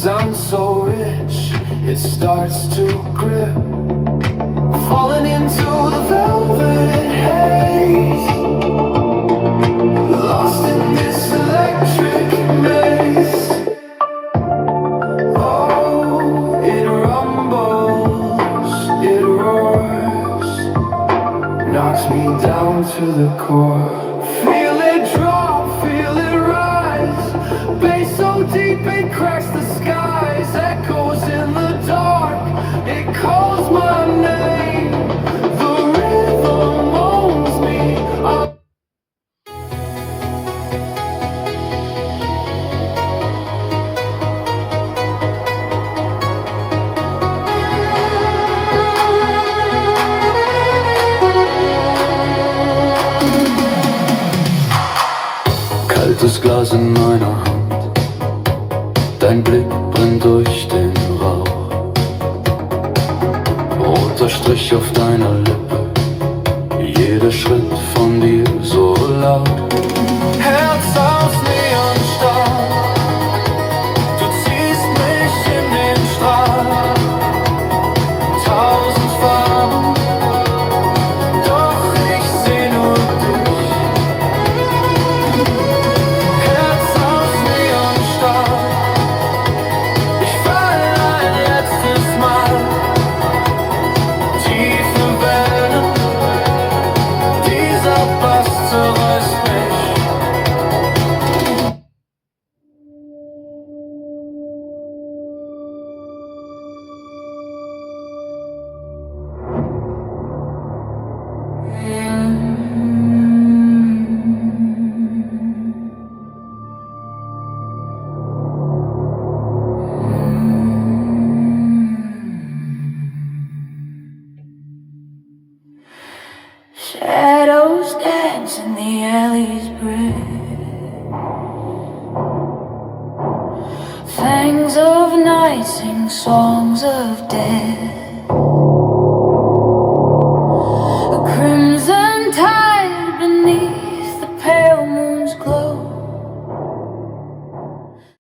sounds so rich, it starts to grip, falling into the velvet haze, lost in this electric maze. Oh, it rumbles, it roars, knocks me down to the core. Feel it drop, feel it rise, bass so deep it cracks the skies, echoes in the dark, it calls my name, the rhythm owns me. Kaltes Glas in meiner Hand, dein Blick brennt durch den Rauch, roter Strich auf deiner Lippe, jeder Schritt von dir so laut. Herz aus Neonstahl, du ziehst mich in den Strahl, tausend Farben, doch ich seh nur dich. Herz aus Neonstahl, ich fall ein letztes Mal, tiefe Wellen, dieser Bass zerreißt mich. Shadows dance in the alley's brick, fangs of night sing songs of death.